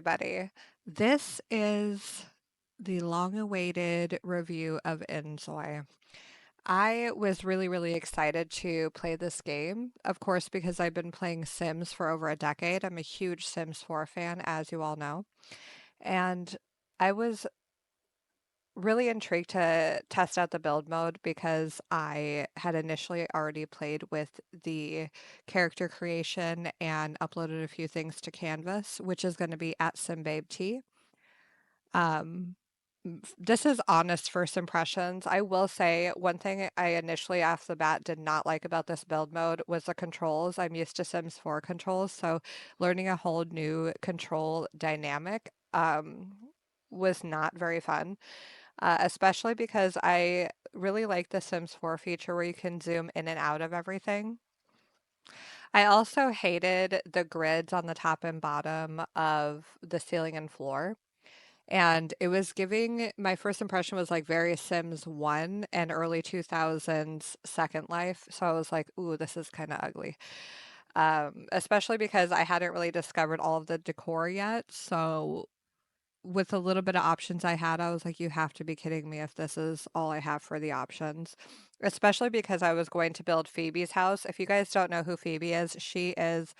everybody. This is the long-awaited review of NVIDIA. I was really excited to play this game, of course, because I've been playing Sims for over a decade. I'm a huge Sims 4 fan, as you all know. And I was really intrigued to test out the build mode because I had initially already played with the character creation and uploaded a few things to Canvas, which is going to be at SimBabeT. Um, this is honest first impressions. I will say one thing I initially off the bat did not like about this build mode was the controls. I'm used to Sims 4 controls, so learning a whole new control dynamic was not very fun, especially because I really like the Sims 4 feature where you can zoom in and out of everything. I also hated the grids on the top and bottom of the ceiling and floor. And it was giving my first impression was like very Sims 1 and early 2000s Second Life. So I was like, ooh, this is kind of ugly. Especially because I hadn't really discovered all of the decor yet. So with the little bit of options I had, I was like, you have to be kidding me if this is all I have for the options. Especially because I was going to build Phoebe's house. If you guys don't know who Phoebe is, she is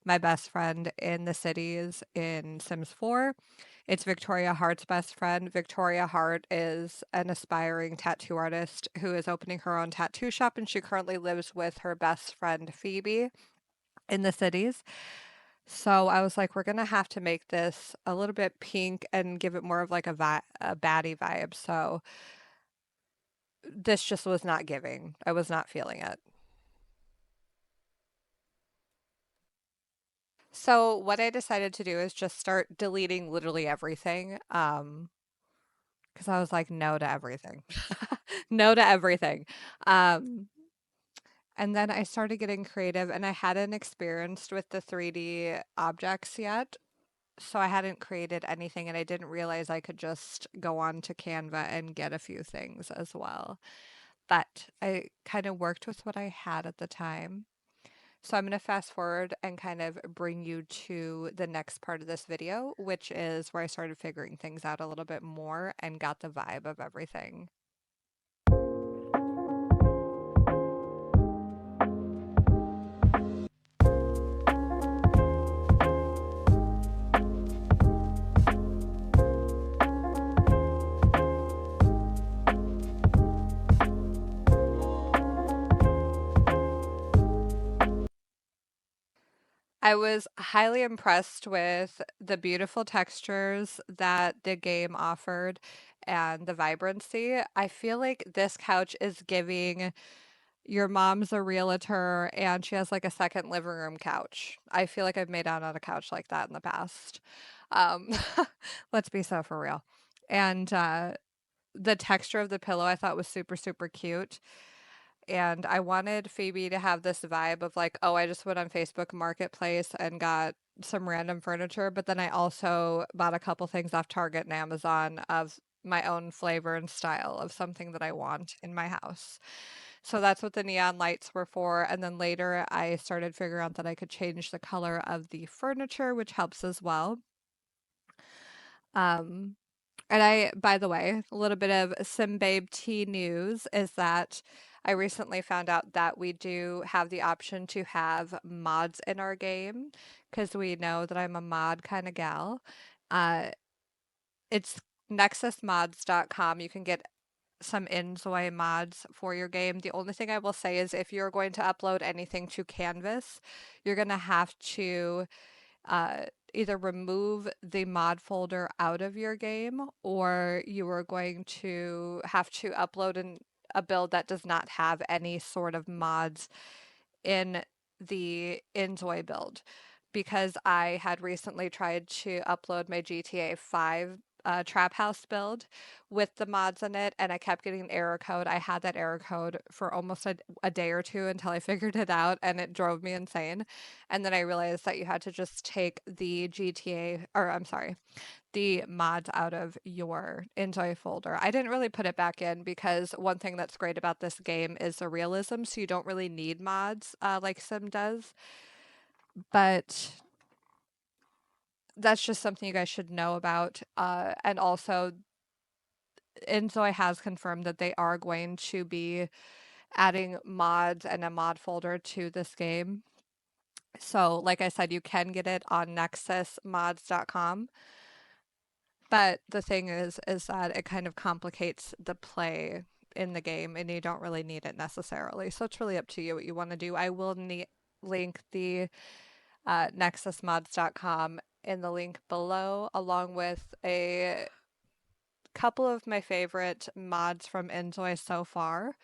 my best friend in the cities in Sims 4. It's Victoria Hart's best friend. Victoria Hart is an aspiring tattoo artist who is opening her own tattoo shop, and she currently lives with her best friend Phoebe in the cities. So I was like, we're gonna have to make this a little bit pink and give it more of like a baddie vibe. So this just was not giving. I was not feeling it. So what I decided to do is just start deleting literally everything. Because I was like, no to everything. No to everything. Um, and then I started getting creative, and I hadn't experienced with the 3D objects yet. So I hadn't created anything, and I didn't realize I could just go on to Canva and get a few things as well. But I kind of worked with what I had at the time. So I'm going to fast forward and kind of bring you to the next part of this video, which is where I started figuring things out a little bit more and got the vibe of everything. I was highly impressed with the beautiful textures that the game offered and the vibrancy. I feel like this couch is giving your mom's a realtor and she has like a second living room couch. I feel like I've made out on a couch like that in the past. Um, let's be so for real. And the texture of the pillow I thought was super cute. And I wanted Phoebe to have this vibe of like, oh, I just went on Facebook Marketplace and got some random furniture, but then I also bought a couple things off Target and Amazon of my own flavor and style of something that I want in my house. So that's what the neon lights were for. And then later I started figuring out that I could change the color of the furniture, which helps as well. Um, and by the way, a little bit of SimBabe tea news is that I recently found out that we do have the option to have mods in our game because we know that I'm a mod kind of gal. Uh, it's nexusmods.com. You can get some Inzoi mods for your game. The only thing I will say is if you're going to upload anything to Canvas, you're going to have to uh, either remove the mod folder out of your game or you are going to have to upload a build that does not have any sort of mods in the Enjoy build because I had recently tried to upload my GTA 5 Trap House build with the mods in it, and I kept getting an error code. I had that error code for almost a day or two until I figured it out, and it drove me insane. And then I realized that you had to just take the GTA, or I'm sorry, the mods out of your Enjoy folder. I didn't really put it back in because one thing that's great about this game is the realism, so you don't really need mods like Sim does. But that's just something you guys should know about. And also, Inzoi has confirmed that they are going to be adding mods and a mod folder to this game. So, like I said, you can get it on nexusmods.com. But the thing is that it kind of complicates the play in the game, and you don't really need it necessarily. So it's really up to you what you want to do. I will link the nexusmods.com in the link below, along with a couple of my favorite mods from Enjoy so far.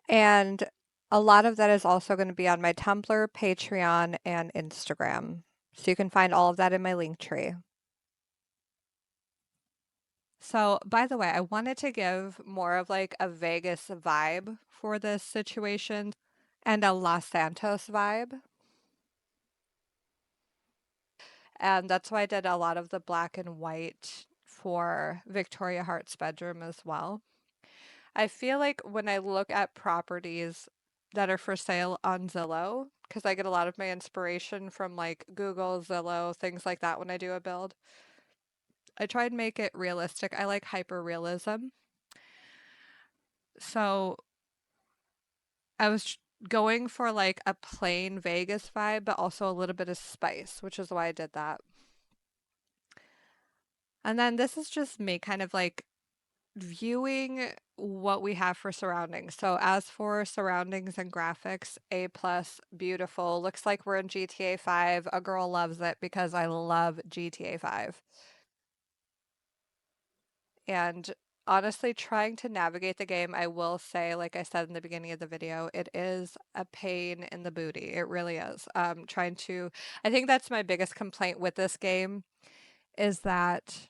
And a lot of that is also going to be on my Tumblr, Patreon, and Instagram. So you can find all of that in my link tree. So, by the way, I wanted to give more of like a Vegas vibe for this situation and a Los Santos vibe. And that's why I did a lot of the black and white for Victoria Hart's bedroom as well. I feel like when I look at properties that are for sale on Zillow, because I get a lot of my inspiration from like Google, Zillow, things like that when I do a build, I try and make it realistic. I like hyper realism. So I was going for like a plain Vegas vibe, but also a little bit of spice, which is why I did that. And then this is just me kind of like viewing what we have for surroundings. So as for surroundings and graphics, A plus, beautiful. Looks like we're in GTA 5. A girl loves it because I love GTA 5. And honestly, trying to navigate the game, I will say, like I said in the beginning of the video, it is a pain in the booty. It really is. I think that's my biggest complaint with this game is that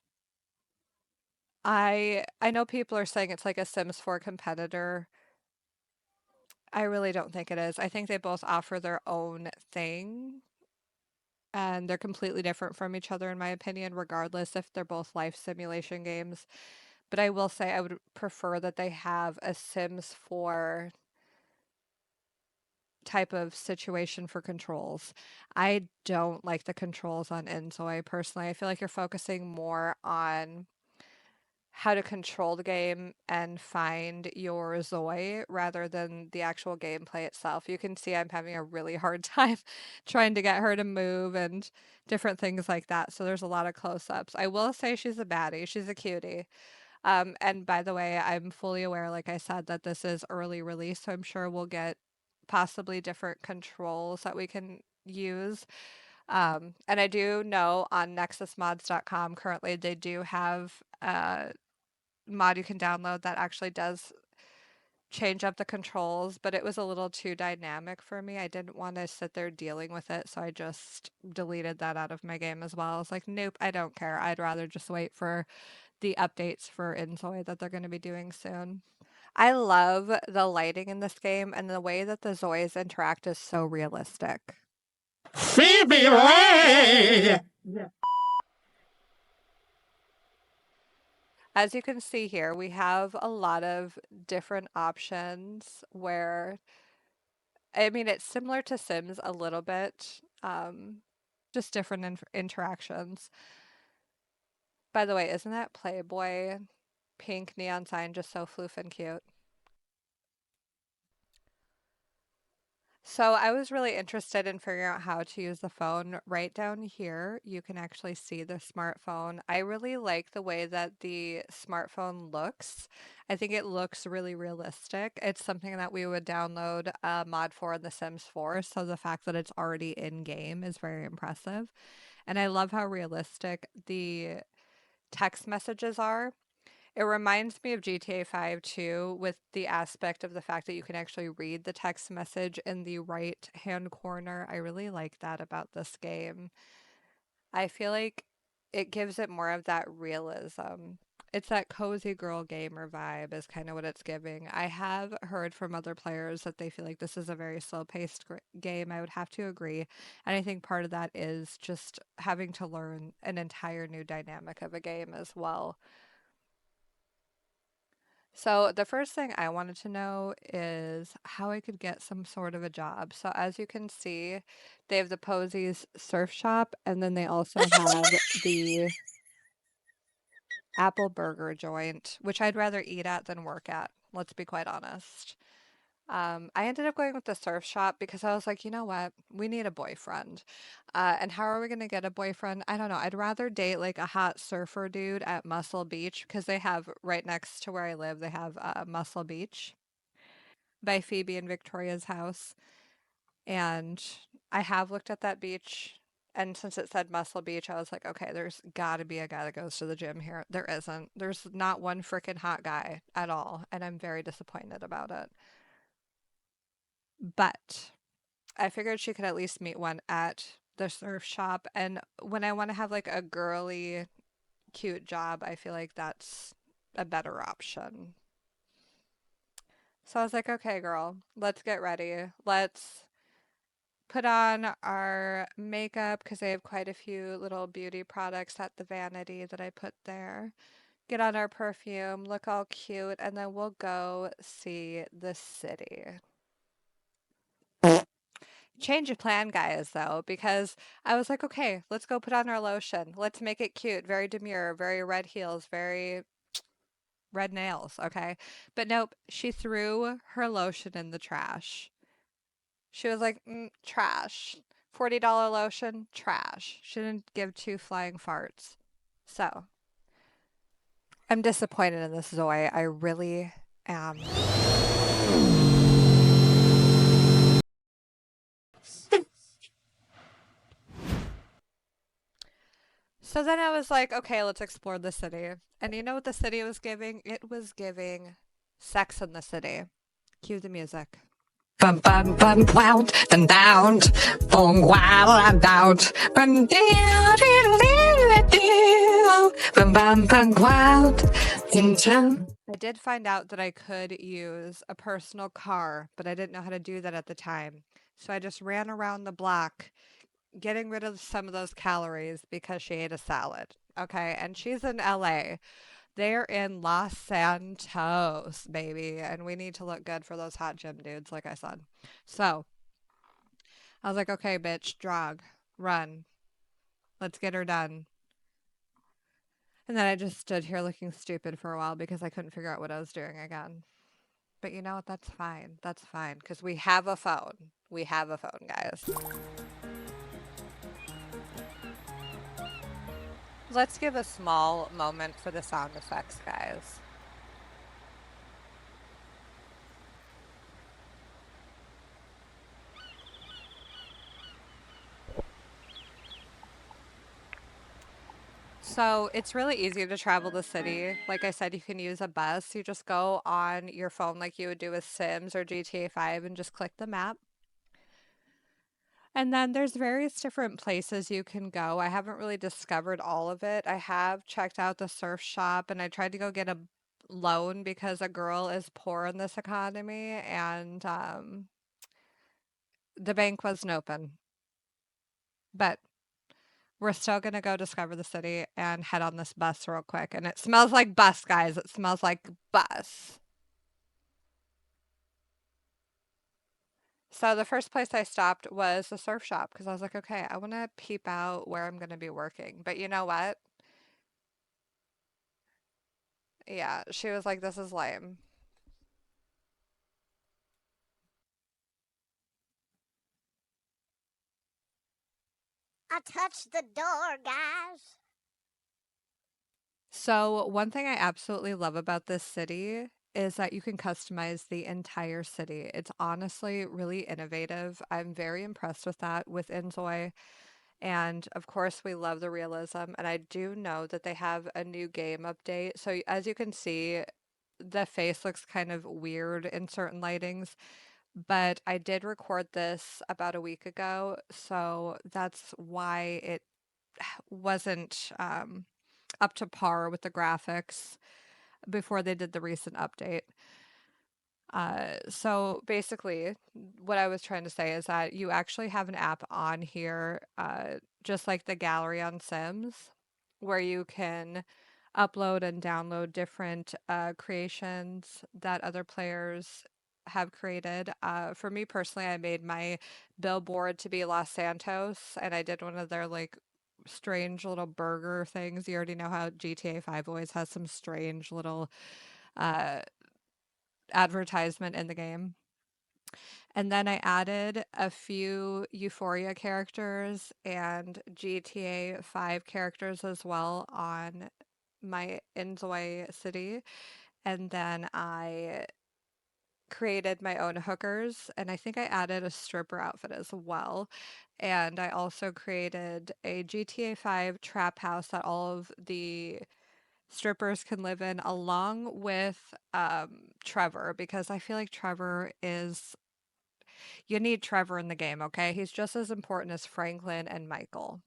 I know people are saying it's like a Sims 4 competitor. I really don't think it is. I think they both offer their own thing and they're completely different from each other, in my opinion, regardless if they're both life simulation games. But I will say I would prefer that they have a Sims 4 type of situation for controls. I don't like the controls on Enzoy personally. I feel like you're focusing more on how to control the game and find your Zoe rather than the actual gameplay itself. You can see I'm having a really hard time trying to get her to move and different things like that. So there's a lot of close-ups. I will say she's a baddie. She's a cutie. And by the way, I'm fully aware, like I said, that this is early release, so I'm sure we'll get possibly different controls that we can use. And I do know on nexusmods.com currently they do have a mod you can download that actually does change up the controls, but it was a little too dynamic for me. I didn't want to sit there dealing with it, so I just deleted that out of my game as well. I was like, nope, I don't care. I'd rather just wait for the updates for Inzoi that they're going to be doing soon. I love the lighting in this game and the way that the Zoids interact is so realistic. Phoebe Ray! As you can see here, we have a lot of different options where, I mean, it's similar to Sims a little bit, just different interactions. By the way, isn't that Playboy pink neon sign just so floof and cute? So I was really interested in figuring out how to use the phone. Right down here, you can actually see the smartphone. I really like the way that the smartphone looks. I think it looks really realistic. It's something that we would download a mod for in The Sims 4, so the fact that it's already in game is very impressive. And I love how realistic the text messages are. It reminds me of GTA 5 too, with the aspect of the fact that you can actually read the text message in the right hand corner. I really like that about this game. I feel like it gives it more of that realism. It's that cozy girl gamer vibe, is kind of what it's giving. I have heard from other players that they feel like this is a very slow paced game. I would have to agree. And I think part of that is just having to learn an entire new dynamic of a game as well. So the first thing I wanted to know is how I could get some sort of a job. So as you can see, they have the Posies surf shop, and then they also have the Apple Burger joint, which I'd rather eat at than work at. Let's be quite honest. I ended up going with the surf shop because I was like, you know what? We need a boyfriend. And how are we going to get a boyfriend? I don't know. I'd rather date like a hot surfer dude at Muscle Beach because they have right next to where I live, they have Muscle Beach by Phoebe and Victoria's house. And I have looked at that beach. And since it said Muscle Beach, I was like, okay, there's got to be a guy that goes to the gym here. There isn't. There's not one freaking hot guy at all. And I'm very disappointed about it. But I figured she could at least meet one at the surf shop. And when I want to have like a girly, cute job, I feel like that's a better option. So I was like, okay, girl, let's get ready. Let's put on our makeup because they have quite a few little beauty products at the vanity that I put there. Get on our perfume, look all cute, and then we'll go see the city. Change of plan, guys, though, because I was like, okay, let's go put on our lotion. Let's make it cute, very demure, very red heels, very red nails, okay? But nope, she threw her lotion in the trash. She was like, trash. $40 lotion, trash. She didn't give two flying farts. So, I'm disappointed in this Zoe. I really am. So then I was like, okay, let's explore the city. And you know what the city was giving? It was giving Sex in the City. Cue the music. Bum bum bum cloud and down, bum while I'm down, bum bum bum cloud into. I did find out that I could use a personal car, but I didn't know how to do that at the time. So I just ran around the block getting rid of some of those calories because she ate a salad. Okay. And she's in LA. They're in Los Santos, baby. And we need to look good for those hot gym dudes, like I said. So I was like, okay, bitch, jog, run. Let's get her done. And then I just stood here looking stupid for a while because I couldn't figure out what I was doing again. But you know what? That's fine. That's fine because we have a phone. We have a phone, guys. Let's give a small moment for the sound effects, guys. So it's really easy to travel the city. Like I said, you can use a bus. You just go on your phone like you would do with Sims or GTA 5 and just click the map. And then there's various different places you can go. I haven't really discovered all of it. I have checked out the surf shop and I tried to go get a loan because a girl is poor in this economy and the bank wasn't open. But we're still gonna go discover the city and head on this bus real quick. And it smells like bus, guys. It smells like bus. So the first place I stopped was the surf shop because I was like, okay, I want to peep out where I'm going to be working. But you know what? Yeah, she was like, this is lame. I touched the door, guys. So one thing I absolutely love about this city is that you can customize the entire city. It's honestly really innovative. I'm very impressed with that with Inzoi. And of course, we love the realism. And I do know that they have a new game update. So as you can see, the face looks kind of weird in certain lightings, but I did record this about a week ago. So that's why it wasn't up to par with the graphics before they did the recent update. So basically, what I was trying to say is that you actually have an app on here, just like the gallery on Sims, where you can upload and download different creations that other players have created. For me personally, I made my billboard to be Los Santos, and I did one of their like strange little burger things. You already know how GTA 5 always has some strange little uh, advertisement in the game. And then I added a few Euphoria characters and GTA 5 characters as well on my Inzoi city. And then I created my own hookers, and I think I added a stripper outfit as well. And I also created a GTA 5 trap house that all of the strippers can live in, along with Trevor, because I feel like Trevor is you need Trevor in the game, okay? He's just as important as Franklin and Michael.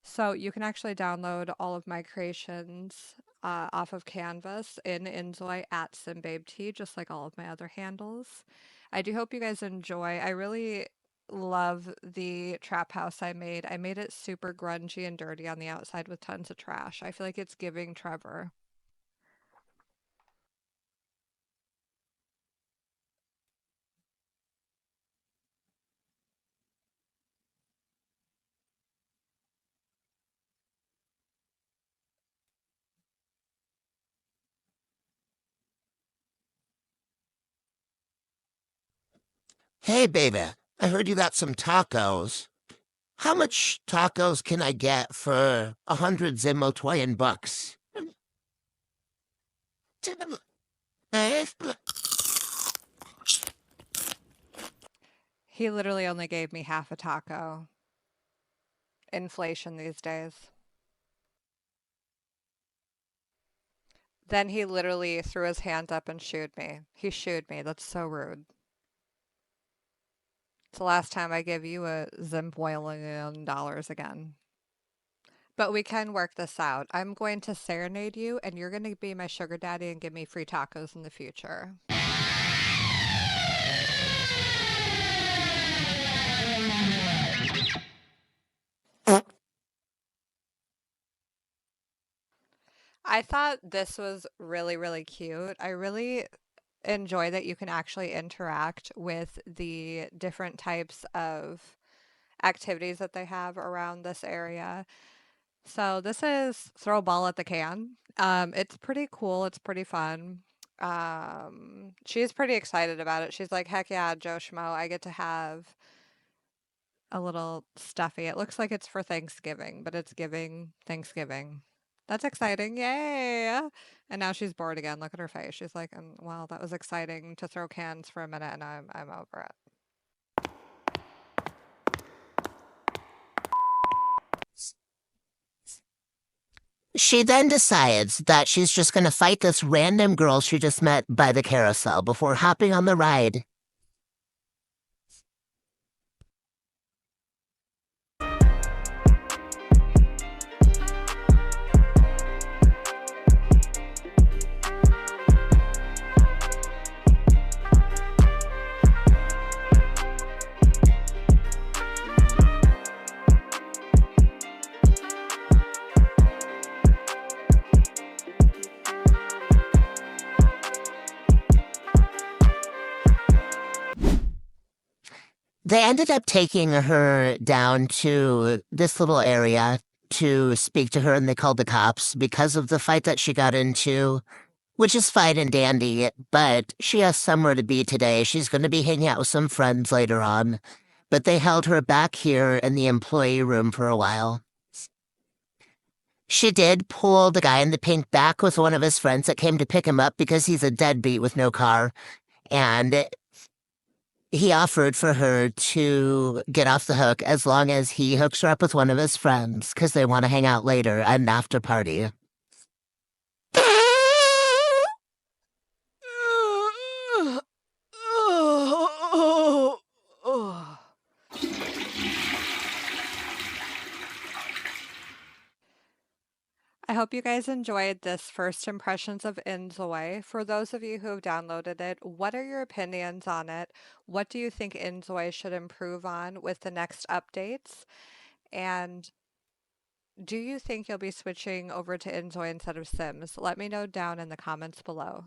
So you can actually download all of my creations off of Canvas in Inzoi at SimBabeT, just like all of my other handles. I do hope you guys enjoy. I really love the trap house I made. I made it super grungy and dirty on the outside with tons of trash. I feel like it's giving Trevor. Hey, baby, I heard you got some tacos. How much tacos can I get for 100 Zimotwayan bucks? He literally only gave me half a taco. Inflation these days. Then he literally threw his hands up and shooed me. He shooed me. That's so rude. It's the last time I give you a $1 zillion again. But we can work this out. I'm going to serenade you, and you're going to be my sugar daddy and give me free tacos in the future. I thought this was really, really cute. I really enjoy that you can actually interact with the different types of activities that they have around this area. So this is throw a ball at the can. It's pretty cool. It's pretty fun. She's pretty excited about it. She's like, heck yeah, Joe Schmo, I get to have a little stuffy. It looks like it's for Thanksgiving, but it's giving Thanksgiving. That's exciting. Yay. And now she's bored again. Look at her face. She's like, well, that was exciting to throw cans for a minute and I'm over it. She then decides that she's just going to fight this random girl she just met by the carousel before hopping on the ride. They ended up taking her down to this little area to speak to her, and they called the cops because of the fight that she got into, which is fine and dandy, but she has somewhere to be today. She's going to be hanging out with some friends later on, but they held her back here in the employee room for a while. She did pull the guy in the pink back with one of his friends that came to pick him up because he's a deadbeat with no car, and he offered for her to get off the hook as long as he hooks her up with one of his friends because they want to hang out later at an after party. I hope you guys enjoyed this first impressions of Inzoi. For those of you who have downloaded it, what are your opinions on it? What do you think Inzoi should improve on with the next updates? And Do you think you'll be switching over to Inzoi instead of Sims? Let me know down in the comments below.